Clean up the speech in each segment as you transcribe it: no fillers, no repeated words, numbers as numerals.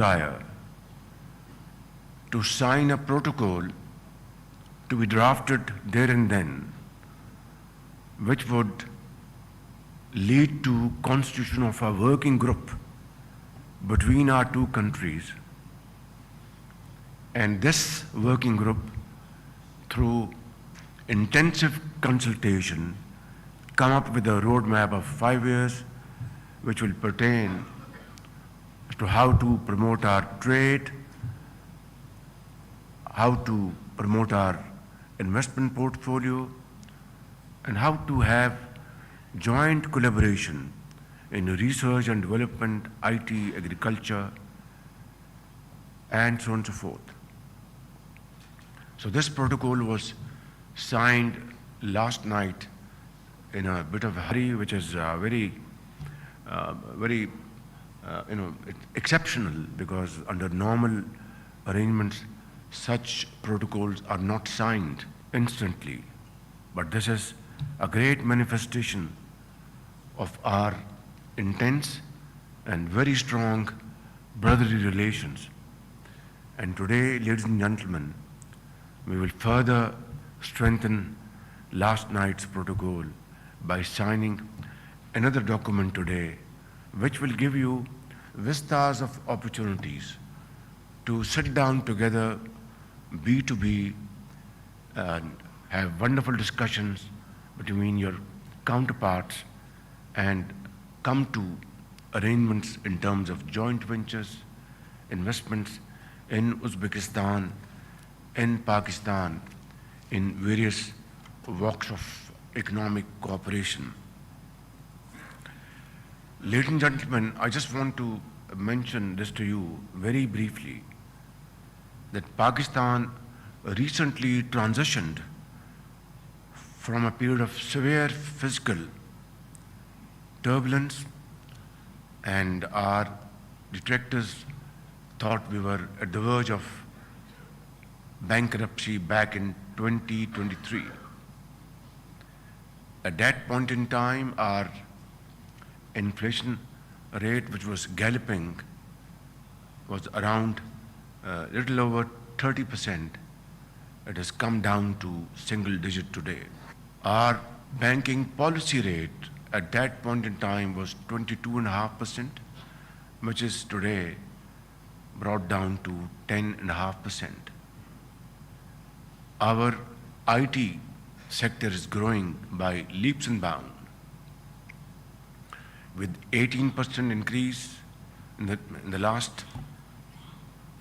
desire to sign a protocol to be drafted there and then, which would lead to constitution of a working group between our two countries. And this working group, through intensive consultation, come up with a roadmap of 5 years, which will pertain to how to promote our trade, how to promote our investment portfolio, and how to have joint collaboration in research and development, IT, agriculture, and so on and so forth. So this protocol was signed last night in a bit of a hurry, which is very exceptional, because under normal arrangements, such protocols are not signed instantly. But this is a great manifestation of our intense and very strong brotherly relations. And today, ladies and gentlemen, we will further strengthen last night's protocol by signing another document today, which will give you vistas of opportunities to sit down together, B2B, and have wonderful discussions between your counterparts and come to arrangements in terms of joint ventures, investments in Uzbekistan, in Pakistan, in various walks of economic cooperation. Ladies and gentlemen, I just want to mention this to you very briefly, that Pakistan recently transitioned from a period of severe fiscal turbulence, and our detractors thought we were at the verge of bankruptcy back in 2023. At that point in time, our inflation rate, which was galloping, was around a little over 30%. It has come down to single digit today. Our banking policy rate at that point in time was 22.5%, which is today brought down to 10.5%. Our IT sector is growing by leaps and bounds, with 18% increase in the last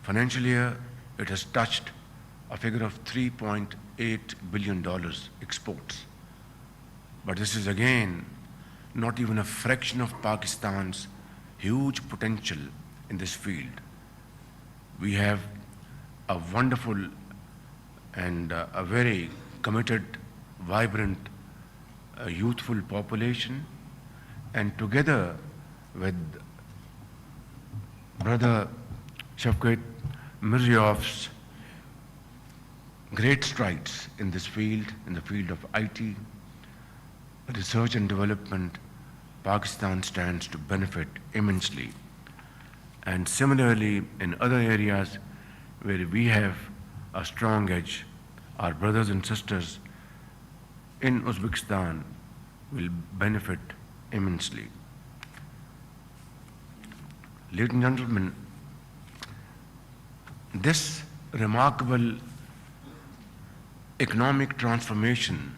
financial year. It has touched a figure of $3.8 billion exports. But this is again not even a fraction of Pakistan's huge potential in this field. We have a wonderful and a very committed, vibrant, youthful population, and together with Brother Shavkat Mirziyoyev's great strides in this field, in the field of IT, research and development, Pakistan stands to benefit immensely. And similarly, in other areas where we have a strong edge, our brothers and sisters in Uzbekistan will benefit immensely. Ladies and gentlemen, this remarkable economic transformation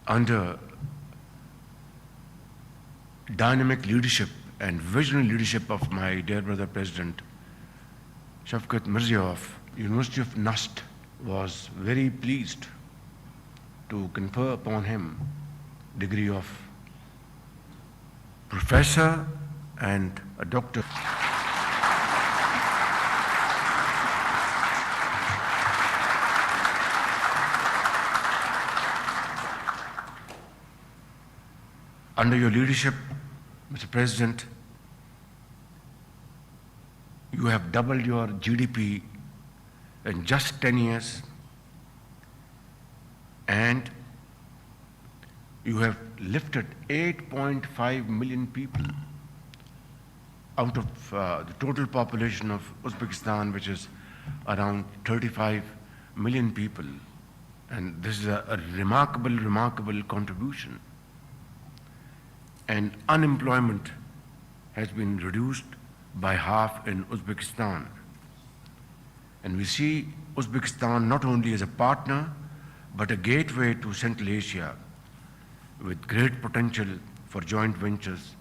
under dynamic leadership and visionary leadership of my dear brother President Shavkat Mirziyoyev, University of Nast was very pleased to confer upon him degree of professor and a doctor. Under your leadership, Mr. President, you have doubled your GDP in just 10 years, and you have lifted 8.5 million people out of the total population of Uzbekistan, which is around 35 million people. And this is a remarkable contribution. And unemployment has been reduced by half in Uzbekistan. And we see Uzbekistan not only as a partner, but a gateway to Central Asia with great potential for joint ventures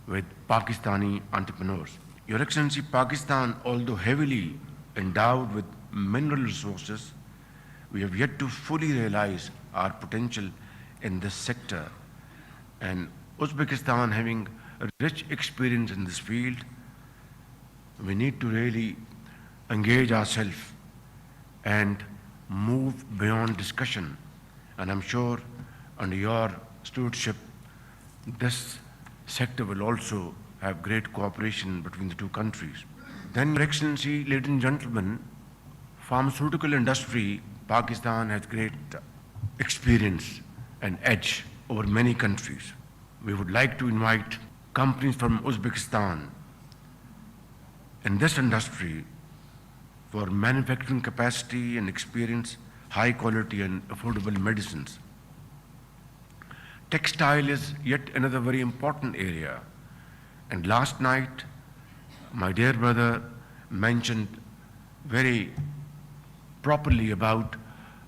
with Pakistani entrepreneurs. Your Excellency, Pakistan, although heavily endowed with mineral resources, we have yet to fully realize our potential in this sector. And Uzbekistan, having a rich experience in this field, we need to really engage ourselves and move beyond discussion. And I'm sure under your stewardship, this sector will also have great cooperation between the two countries. Then, Your Excellency, ladies and gentlemen, pharmaceutical industry, Pakistan has great experience and edge over many countries. We would like to invite companies from Uzbekistan in this industry for manufacturing capacity and experience, high quality and affordable medicines. Textile is yet another very important area. And last night, my dear brother mentioned very properly about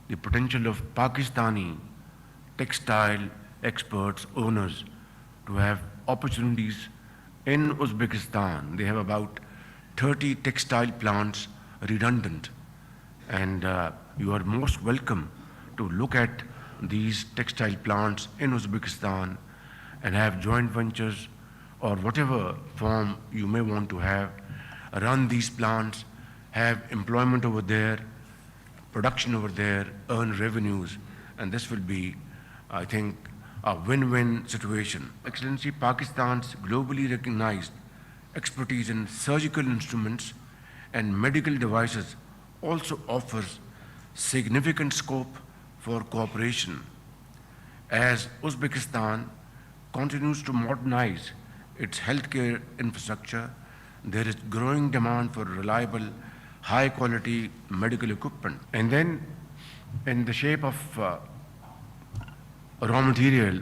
the potential of Pakistani textile experts, owners, to have opportunities in Uzbekistan. They have about 30 textile plants redundant. And you are most welcome to look at these textile plants in Uzbekistan and have joint ventures or whatever form you may want to have, run these plants, have employment over there, production over there, earn revenues, and this will be, I think, a win-win situation. Excellency, Pakistan's globally recognized expertise in surgical instruments and medical devices also offers significant scope for cooperation. As Uzbekistan continues to modernize its healthcare infrastructure, there is growing demand for reliable, high-quality medical equipment. And then, in the shape of raw material,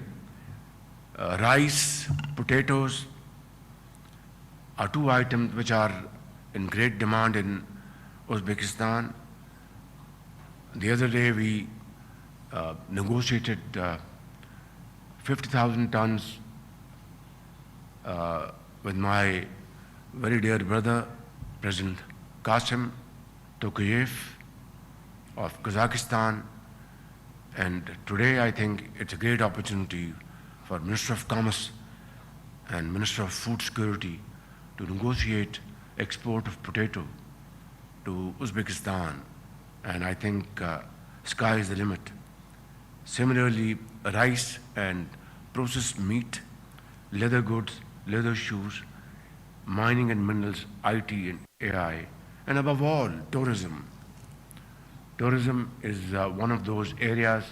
rice, potatoes are two items which are in great demand in Uzbekistan. The other day we negotiated 50,000 tons with my very dear brother, President Qasim Tokayev of Kazakhstan. And today I think it's a great opportunity for Minister of Commerce and Minister of Food Security to negotiate export of potato to Uzbekistan. And I think sky is the limit. Similarly, rice and processed meat, leather goods, leather shoes, mining and minerals, IT and AI, and above all, tourism. Tourism is one of those areas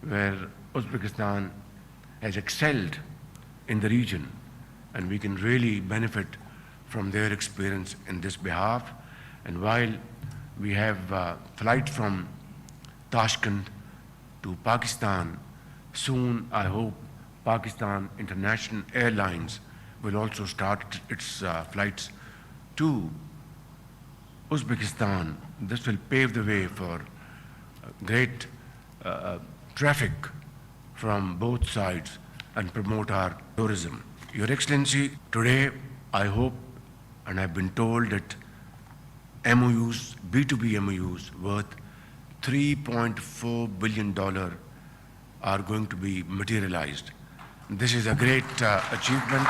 where Uzbekistan has excelled in the region, and we can really benefit from their experience in this behalf. And while we have flights from Tashkent to Pakistan, soon I hope Pakistan International Airlines will also start its flights to Uzbekistan. This will pave the way for great traffic from both sides and promote our tourism. Your Excellency, today I hope and I've been told that MOUs, B2B MOUs worth $3.4 billion are going to be materialized. This is a great achievement,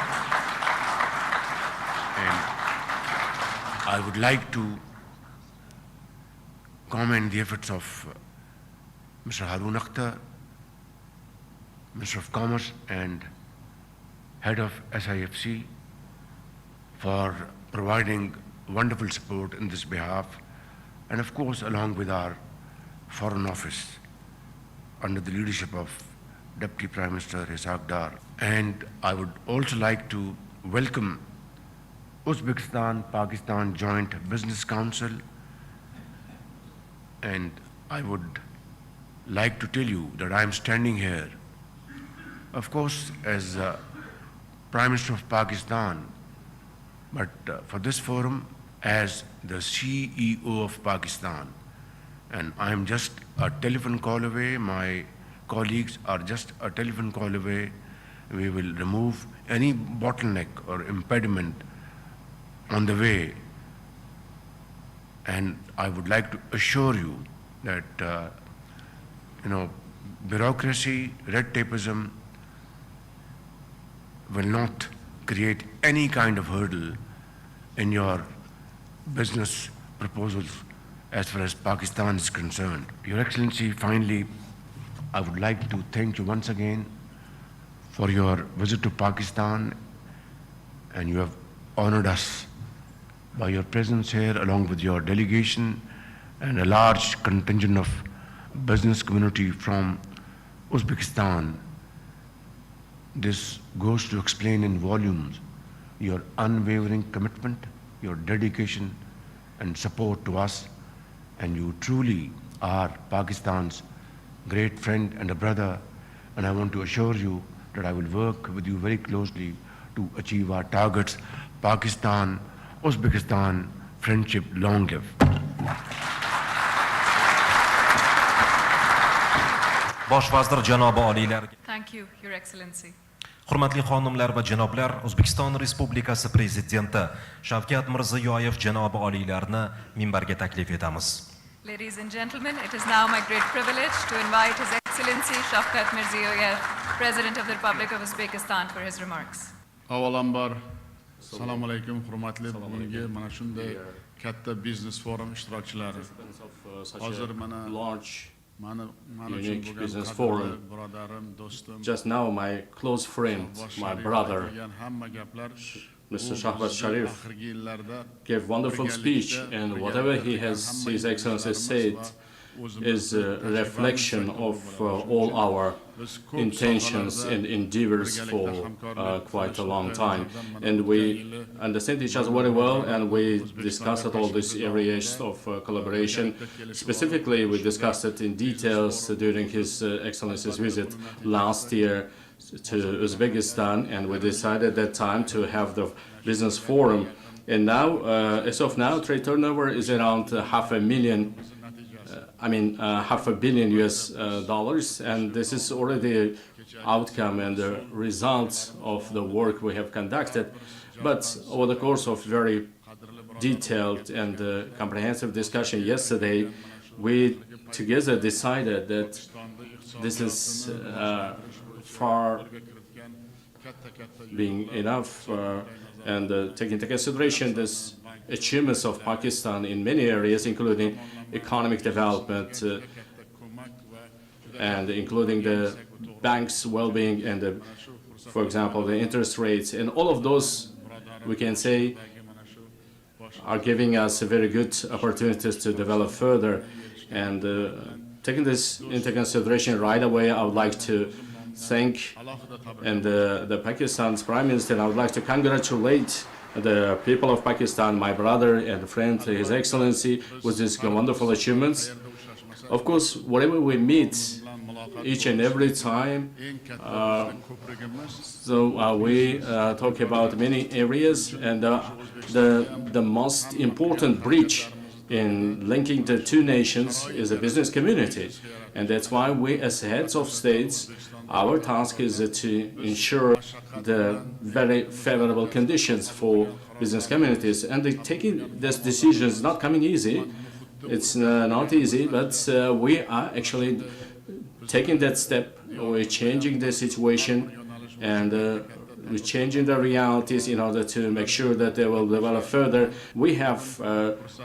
and I would like to commend the efforts of Mr. Harun Akhtar, Minister of Commerce and Head of SIFC, for providing wonderful support in this behalf, and of course along with our Foreign Office under the leadership of Deputy Prime Minister Ishaq Dar. And I would also like to welcome Uzbekistan-Pakistan Joint Business Council, and I would like to tell you that I am standing here, of course, as Prime Minister of Pakistan, but for this forum as the CEO of Pakistan. And I am just a telephone call away, my colleagues are just a telephone call away. We will remove any bottleneck or impediment on the way. And I would like to assure you that, bureaucracy, red tapeism will not create any kind of hurdle in your business proposals as far as Pakistan is concerned. Your Excellency, finally, I would like to thank you once again for your visit to Pakistan, and you have honored us by your presence here along with your delegation and a large contingent of business community from Uzbekistan. This goes to explain in volumes your unwavering commitment, your dedication and support to us, and you truly are Pakistan's great friend and a brother, and I want to assure you that I will work with you very closely to achieve our targets. Pakistan, Uzbekistan, friendship long live. Bosh vazir janobi oliylar. Thank you, Your Excellency. Hurmatli xonimlar va janoblar, O'zbekiston Respublikasi Prezidenti Shavkat Mirziyoyev janobi oliylarni minbarga taklif etamiz. Ladies and gentlemen, it is now my great privilege to invite His Excellency Shavkat Mirziyoyev, President of the Republic of Uzbekistan, for his remarks. Avvalambar, assalomu alaykum, hurmatli bugungi mana shunday katta biznes forum ishtirokchilari. Hozir mana unique business forum. Just now, my close friend, my brother, Mr. Shahbaz Sharif, gave wonderful speech, and whatever His Excellency said is a reflection of all our intentions and endeavors for quite a long time. And we understand each other very well, and we discussed all these areas of collaboration. Specifically, we discussed it in details during His Excellency's visit last year to Uzbekistan, and we decided at that time to have the business forum. And now, as of now, trade turnover is around $500 million US dollars, and this is already an outcome and the results of the work we have conducted. But over the course of very detailed and comprehensive discussion yesterday, we together decided that this is far being enough and taking into consideration this achievements of Pakistan in many areas, including economic development and including the bank's well-being and, for example, the interest rates. And all of those, we can say, are giving us very good opportunities to develop further. And taking this into consideration right away, I would like to thank the Pakistan's Prime Minister, and I would like to congratulate the people of Pakistan, my brother and friend, His Excellency, with these wonderful achievements. Of course, wherever we meet, each and every time, we talk about many areas, and the most important bridge in linking the two nations is the business community. And that's why we, as heads of states, our task is to ensure the very favorable conditions for business communities. And taking this decision is not coming easy. It's not easy, but we are actually taking that step. We're changing the situation, and we're changing the realities in order to make sure that they will develop further. We have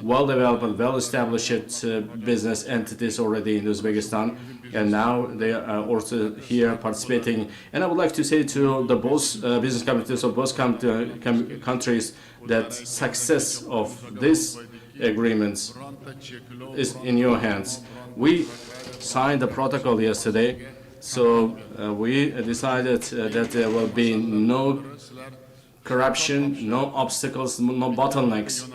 well-developed and well-established business entities already in Uzbekistan, and now they are also here participating. And I would like to say to the both business communities of both countries that success of these agreements is in your hands. We signed the protocol yesterday, so we decided that there will be no corruption, no obstacles, no bottlenecks.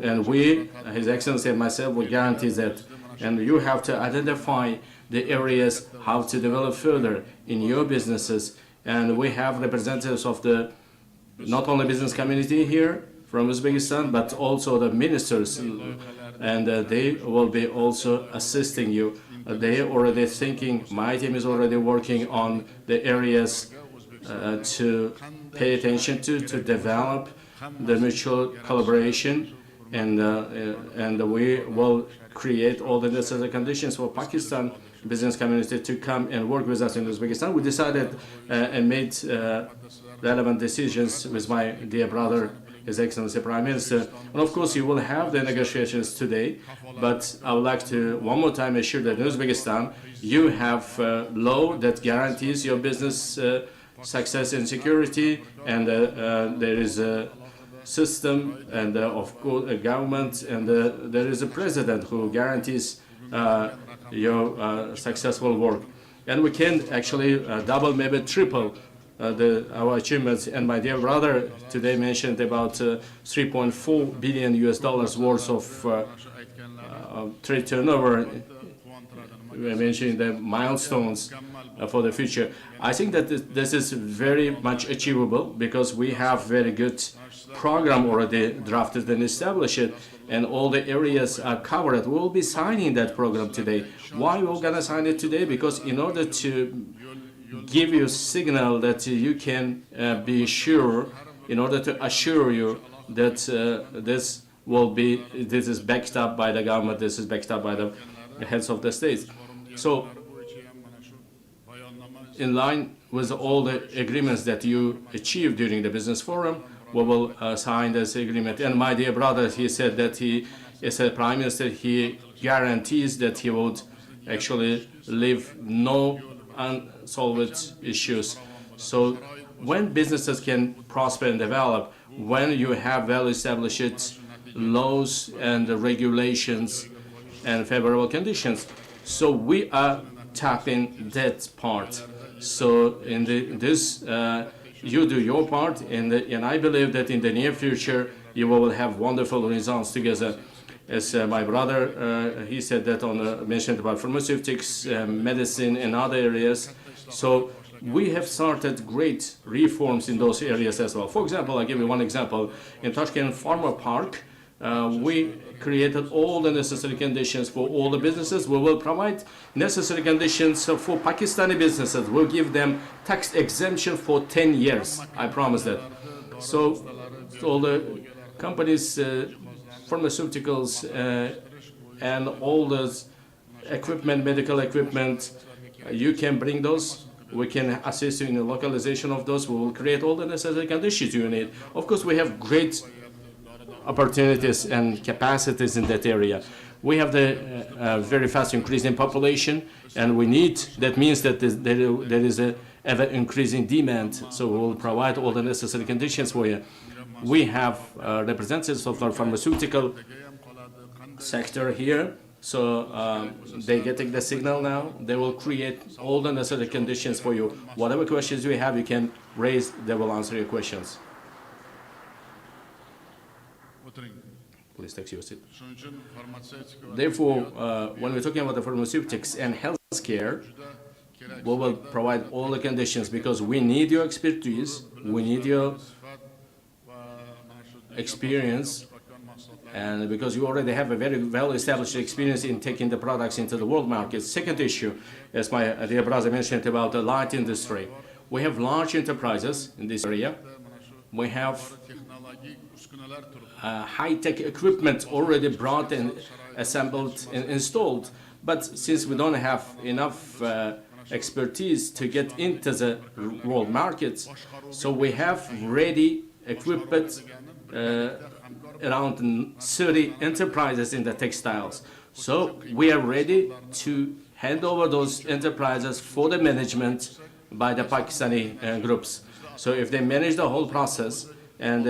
And we, His Excellency and myself, will guarantee that. And you have to identify the areas how to develop further in your businesses. And we have representatives of the not only business community here from Uzbekistan, but also the ministers, and they will be also assisting you. They are already thinking, my team is already working on the areas to pay attention to develop the mutual collaboration, and we will create all the necessary conditions for Pakistan business community to come and work with us in Uzbekistan. We decided and made relevant decisions with my dear brother, His Excellency Prime Minister. And of course, you will have the negotiations today, but I would like to one more time assure that in Uzbekistan, you have law that guarantees your business success and security, and there is a system and of course a government, and there is a president who guarantees your successful work. And we can actually double, maybe triple our achievements. And my dear brother today mentioned about 3.4 billion US dollars worth of trade turnover. We are mentioning the milestones for the future. I think that this is very much achievable because we have very good program already drafted and established, and all the areas are covered. We will be signing that program today. Why we're going to sign it today? Because in order to give you a signal that you can be sure, in order to assure you that this is backed up by the government, this is backed up by the heads of the states. So, in line with all the agreements that you achieved during the business forum, we will sign this agreement. And my dear brother, he said that he, as a prime minister, he guarantees that he would actually leave no unsolved issues. So when businesses can prosper and develop, when you have well-established laws and regulations and favorable conditions, so we are tapping that part. So in this, you do your part, and I believe that in the near future you will have wonderful results together. As my brother, he said that mentioned about pharmaceutics, medicine, and other areas. So we have started great reforms in those areas as well. For example, I'll give you one example. In Tashkent Pharma Park, we created all the necessary conditions for all the businesses. We will provide necessary conditions for Pakistani businesses. We'll give them tax exemption for 10 years. I promise that. So all the companies, pharmaceuticals, and all the equipment, medical equipment, you can bring those. We can assist you in the localization of those. We will create all the necessary conditions you need. Of course, we have great opportunities and capacities in that area. We have the very fast increase in population, and that means that there is a ever increasing demand. So we will provide all the necessary conditions for you. We have representatives of our pharmaceutical sector here, so they're getting the signal now. They will create all the necessary conditions for you. Whatever questions you have, you can raise. They will answer your questions. Please take your seat. Therefore, when we're talking about the pharmaceutics and healthcare, we will provide all the conditions because we need your expertise, we need your experience, and because you already have a very well-established experience in taking the products into the world market. Second issue, as my dear brother mentioned about the light industry, we have large enterprises in this area. We have high-tech equipment already brought and assembled and installed, but since we don't have enough expertise to get into the world markets, so we have ready equipment around 30 enterprises in the textiles. So we are ready to hand over those enterprises for the management by the Pakistani groups. So if they manage the whole process and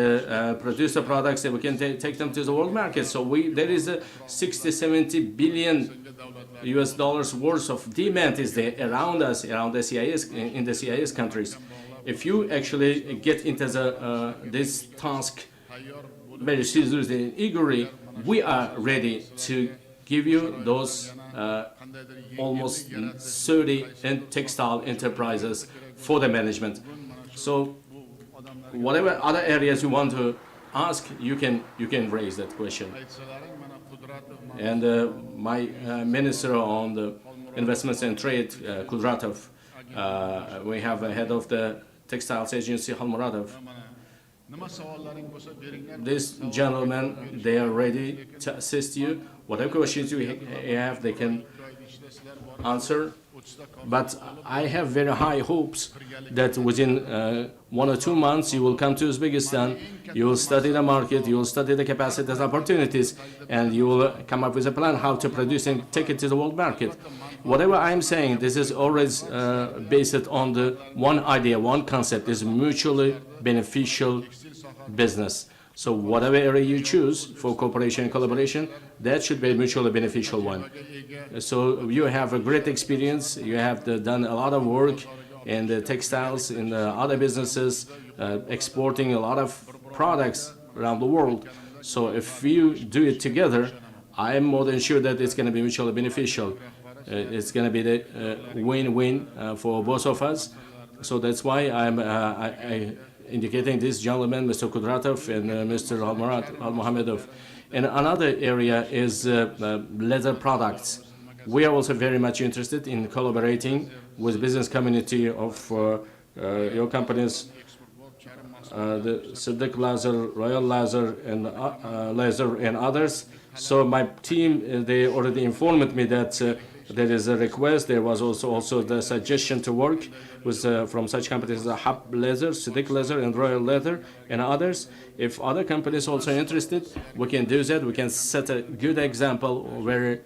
produce the products, that we can take them to the world market. So there is a 60-70 billion US dollars worth of demand is there around us, around the CIS, in the CIS countries. if you actually get into this task very seriously and eagerly, we are ready to give you those almost 30 textile enterprises for the management. So whatever other areas you want to ask, you can raise that question. And my minister on the investments and trade, Kudratov, we have a head of the textiles agency, Halmuradov. These gentlemen, they are ready to assist you. Whatever questions you have, they can answer. But I have very high hopes that within 1 or 2 months you will come to Uzbekistan, you will study the market, you will study the capacities, opportunities, and you will come up with a plan how to produce and take it to the world market. Whatever I'm saying, this is always based on the one idea, one concept, is mutually beneficial business. So whatever area you choose for cooperation and collaboration, that should be a mutually beneficial one. So you have a great experience, you have done a lot of work in the textiles, in the other businesses, exporting a lot of products around the world. So if you do it together, I'm more than sure that it's going to be mutually beneficial. It's going to be the win-win for both of us. So that's why I'm indicating this gentleman, Mr. Kudratov and Mr. Al-Mohamedov. And another area is leather products. We are also very much interested in collaborating with business community of your companies, the Siddiq Leather, Royal Leather, and others. So my team, they already informed me that there is a request. There was also the suggestion to work with from such companies as Hab Leather, Siddiq Leather, and Royal Leather, and others. If other companies also interested, we can do that. We can set a good example, very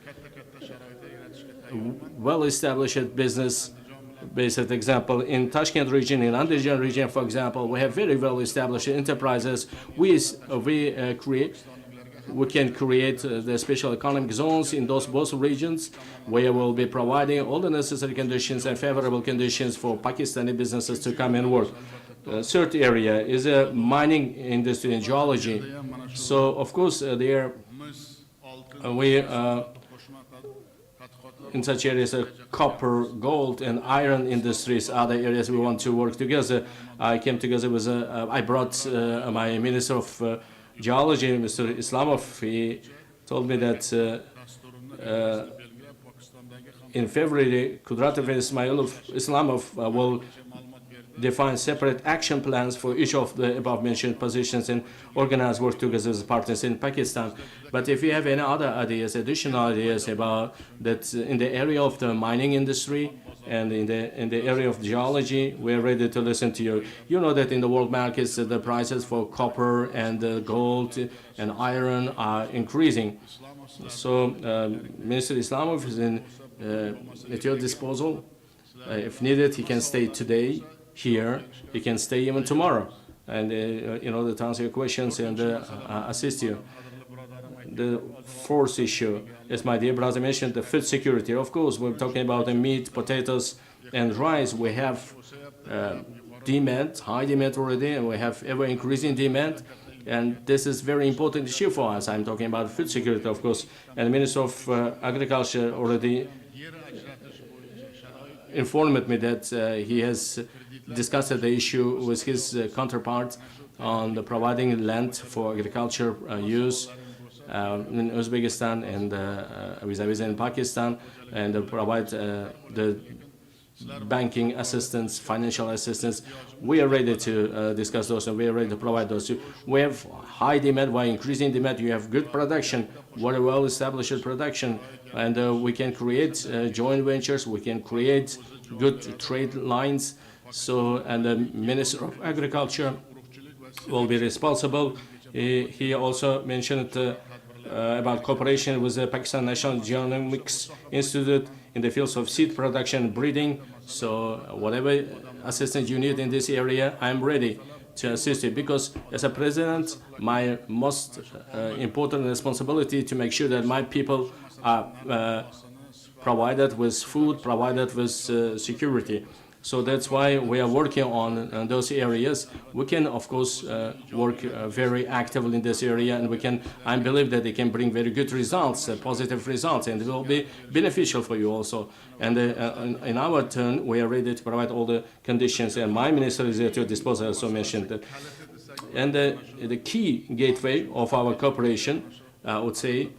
well-established business-based example. In Tashkent region, in Andijan region, for example, we have very well-established enterprises. We can create the special economic zones in those both regions, where we'll be providing all the necessary conditions and favorable conditions for Pakistani businesses to come and work. Third area is a mining industry and geology. So of course in such areas copper, gold, and iron industries, other areas we want to work together. I came together with I brought my Minister of Geology, Mr. Islamov. He told me that in February, Kudratov and Islamov will define separate action plans for each of the above-mentioned positions and organize work together as partners in Pakistan. But if you have any other ideas, additional ideas about that in the area of the mining industry and in the area of geology, we're ready to listen to you. You know that in the world markets, the prices for copper and gold and iron are increasing. So Minister Islamov is at your disposal. If needed, he can stay today here. He can stay even tomorrow, and in order to answer your questions and assist you. The fourth issue, as my dear brother mentioned, the food security. Of course, we're talking about the meat, potatoes, and rice. We have demand, high demand already, and we have ever increasing demand. And this is very important issue for us. I'm talking about food security, of course. And the Minister of Agriculture already informed me that he has discussed the issue with his counterpart on the providing land for agriculture use in Uzbekistan and vis-a-vis in Pakistan, and provide the banking assistance, financial assistance. We are ready to discuss those, and we are ready to provide those. We have high demand, while increasing demand, you have good production, very well-established production, and we can create joint ventures, we can create good trade lines. So, and the Minister of Agriculture will be responsible. He also mentioned about cooperation with the Pakistan National Genomics Institute in the fields of seed production and breeding. So whatever assistance you need in this area, I'm ready to assist you, because as a president, my most important responsibility to make sure that my people are provided with food, provided with security. So that's why we are working on those areas. We can, of course, work very actively in this area, and I believe that they can bring very good results, positive results, and it will be beneficial for you also. And in our turn, we are ready to provide all the conditions, and my minister is at your disposal, as I mentioned. And the key gateway of our cooperation, I would say,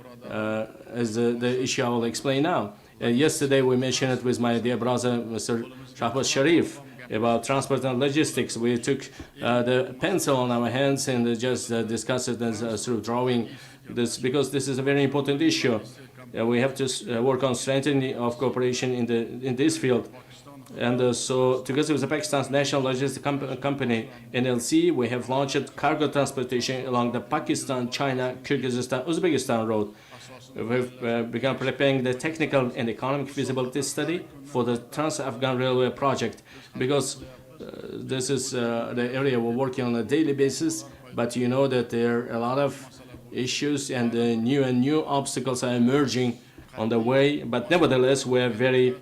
is the issue I will explain now. Yesterday we mentioned it with my dear brother, Mr. Shahbaz Sharif, about transport and logistics. We took the pencil on our hands and just discussed it as through drawing this, because this is a very important issue. We have to work on strengthening of cooperation in this field. And so, together with the Pakistan's national logistics company, NLC, we have launched cargo transportation along the Pakistan, China, Kyrgyzstan, Uzbekistan road. We've begun preparing the technical and economic feasibility study for the Trans-Afghan Railway project, because this is the area we're working on a daily basis, but you know that there are a lot of issues and new obstacles are emerging on the way, but nevertheless we're very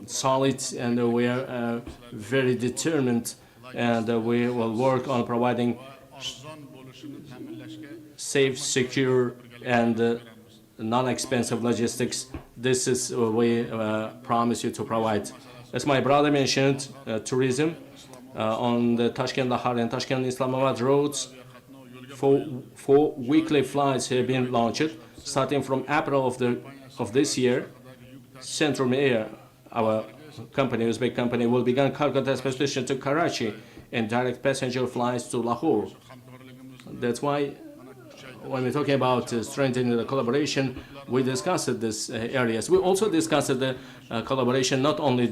solid and we are very determined, and we will work on providing safe, secure, and non-expensive logistics. This is what we promise you to provide. As my brother mentioned, tourism on the Tashkent-Lahore and Tashkent-Islamabad roads, four weekly flights have been launched. Starting from April of this year, Central Air, our company, Uzbek company, will begin cargo transportation to Karachi and direct passenger flights to Lahore. That's why when we're talking about strengthening the collaboration, we discussed these areas. We also discussed the collaboration not only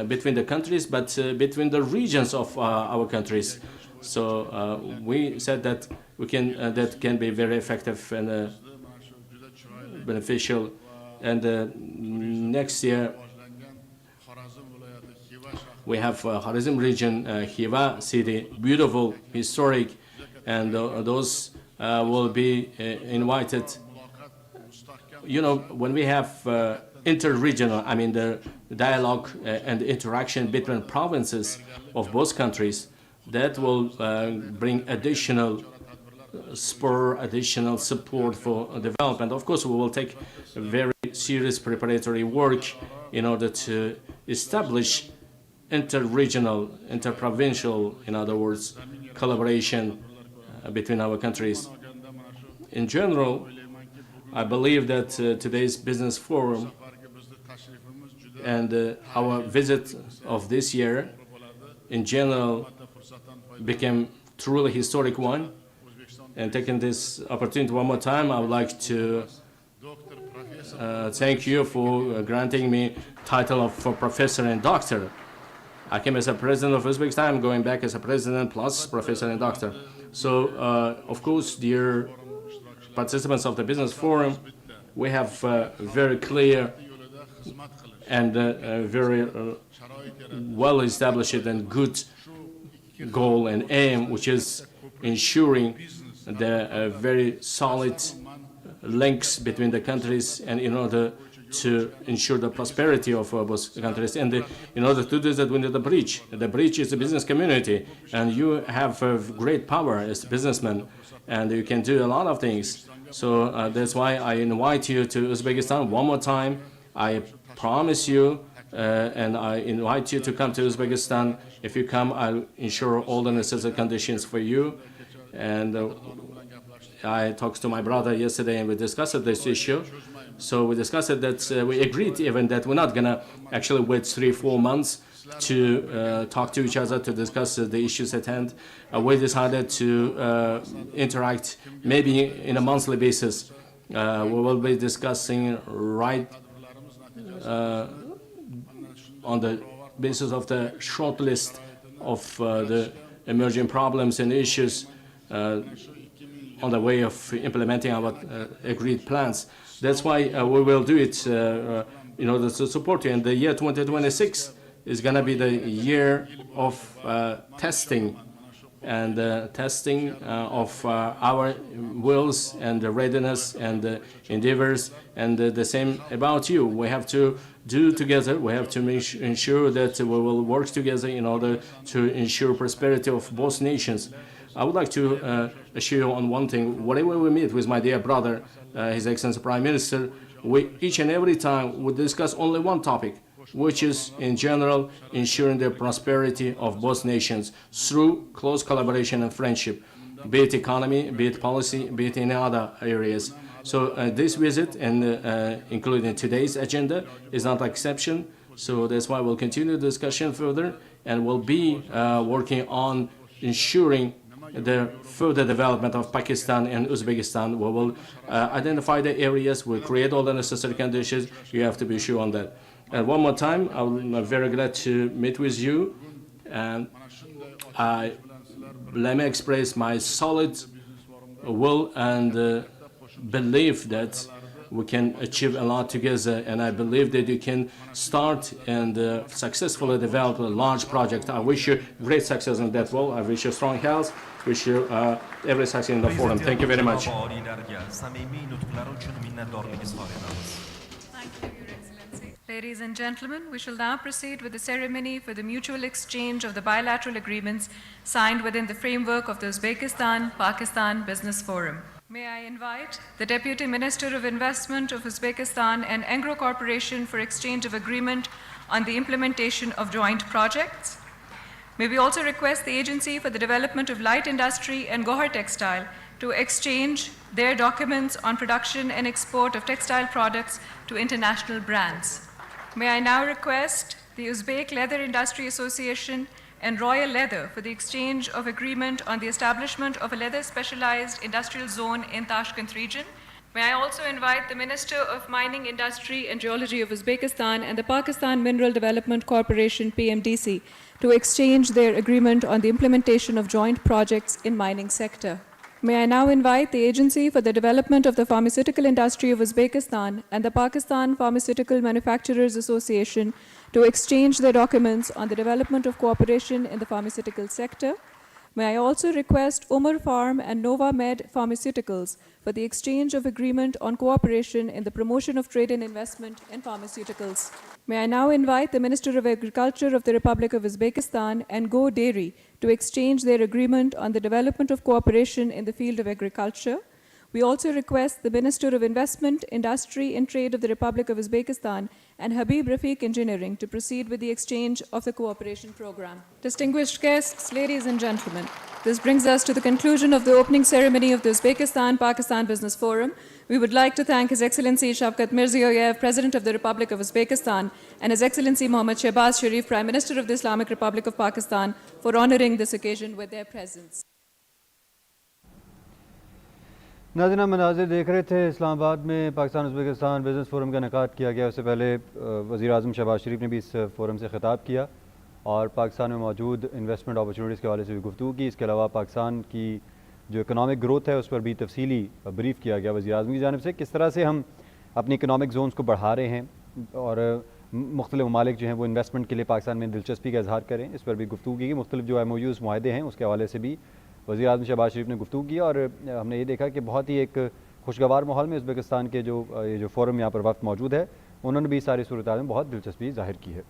between the countries, but between the regions of our countries. So we said that that can be very effective and beneficial. And next year, we have Kharazm region, Khiva city, beautiful, historic, and those will be invited. You know, when we have inter-regional, I mean the dialogue and interaction between provinces of both countries, that will bring additional spur, additional support for development. Of course, we will take very serious preparatory work in order to establish inter-regional, inter-provincial, in other words, collaboration between our countries. In general, I believe that today's business forum and our visit of this year, in general, became truly historic one. And taking this opportunity one more time, I would like to thank you for granting me title of professor and doctor. I came as a president of Uzbekistan. I'm going back as a president plus professor and doctor. So, of course, dear participants of the business forum, we have very clear and very well established and good goal and aim, which is ensuring the very solid links between the countries, and in order to ensure the prosperity of both countries. And in order to do that, we need the bridge. The bridge is the business community, and you have great power as a businessman, and you can do a lot of things. So that's why I invite you to Uzbekistan one more time. I promise you, and I invite you to come to Uzbekistan. If you come, I'll ensure all the necessary conditions for you. And I talked to my brother yesterday, and we discussed this issue. So we discussed that we agreed even that we're not going to actually wait 3-4 months to talk to each other to discuss the issues at hand. We decided to interact maybe in a monthly basis. We will be discussing right on the basis of the short list of the emerging problems and issues on the way of implementing our agreed plans. That's why we will do it in order to support you. And the year 2026 is going to be the year of testing and testing of our wills and the readiness and the endeavors, and the same about you. We have to do together. We have to ensure that we will work together in order to ensure prosperity of both nations. I would like to assure you on one thing. Whenever we meet with my dear brother, His Excellency Prime Minister, we each and every time we discuss only one topic, which is, in general, ensuring the prosperity of both nations through close collaboration and friendship, be it economy, be it policy, be it in other areas. So this visit, and including today's agenda, is not an exception. So that's why we'll continue the discussion further, and we'll be working on ensuring the further development of Pakistan and Uzbekistan. We will identify the areas, we'll create all the necessary conditions. You have to be sure on that. And one more time, I'm very glad to meet with you, and let me express my solid will and belief that we can achieve a lot together, and I believe that you can start and successfully develop a large project. I wish you great success in that role. I wish you strong health. Wish you every success in the forum. Thank you very much. Thank you, Your Excellency. Ladies and gentlemen, we shall now proceed with the ceremony for the mutual exchange of the bilateral agreements signed within the framework of the Uzbekistan-Pakistan Business Forum. May I invite the Deputy Minister of Investment of Uzbekistan and Engro Corporation for exchange of agreement on the implementation of joint projects. May we also request the Agency for the Development of Light Industry and Gohar Textile to exchange their documents on production and export of textile products to international brands. May I now request the Uzbek Leather Industry Association and Royal Leather for the exchange of agreement on the establishment of a leather specialized industrial zone in Tashkent region. May I also invite the Minister of Mining Industry and Geology of Uzbekistan and the Pakistan Mineral Development Corporation PMDC to exchange their agreement on the implementation of joint projects in mining sector. May I now invite the Agency for the Development of the Pharmaceutical Industry of Uzbekistan and the Pakistan Pharmaceutical Manufacturers Association to exchange their documents on the development of cooperation in the pharmaceutical sector. May I also request Umar Farm and Nova Med Pharmaceuticals for the exchange of agreement on cooperation in the promotion of trade and investment in pharmaceuticals. May I now invite the Minister of Agriculture of the Republic of Uzbekistan and Go Dairy to exchange their agreement on the development of cooperation in the field of agriculture. We also request the Minister of Investment, Industry and Trade of the Republic of Uzbekistan and Habib Rafiq Engineering to proceed with the exchange of the cooperation program. Distinguished guests, ladies and gentlemen, this brings us to the conclusion of the opening ceremony of the Uzbekistan-Pakistan Business Forum. We would like to thank His Excellency Shavkat Mirziyoyev, President of the Republic of Uzbekistan, and His Excellency Mohammad Shahbaz Sharif, Prime Minister of the Islamic Republic of Pakistan, for honoring this occasion with their presence. नाज़रीन मनाज़िर देख रहे थे इस्लामाबाद में Pakistan Uzbekistan business forum का इनेकाद किया गया। उससे पहले वज़ीर आज़म शहबाज शरीफ ने भी इस फोरम से ख़िताब किया और पाकिस्तान में मौजूद इन्वेस्टमेंट अपॉर्चुनिटीज़ के हवाले से भी गुफ्तगू की। इसके अलावा पाकिस्तान की जो इकनॉमिक ग्रोथ है उस पर भी तफसीली ब्रीफ़ किया गया वज़ीर आज़म की जानिब से, किस तरह से हम अपनी इकनॉमिक जोन्स को बढ़ा रहे हैं और मुख्तलिफ़ ममालिक जो हैं वो इन्वेस्टमेंट के लिए पाकिस्तान में दिलचस्पी का इज़हार करें। इस पर भी गुफ्तगू की। मुख्तलिफ़ जो MOUs मुआहदे हैं उसके हवाले से भी वज़ीर आज़म शहबाज शरीफ ने गुफ्तगू की और हमने ये देखा कि बहुत ही एक खुशगवार माहौल में उज़्बेकिस्तान के जो फ़ोरम यहाँ पर वक्त मौजूद है, उन्होंने भी सारी सूरत में बहुत दिलचस्पी ज़ाहिर की है।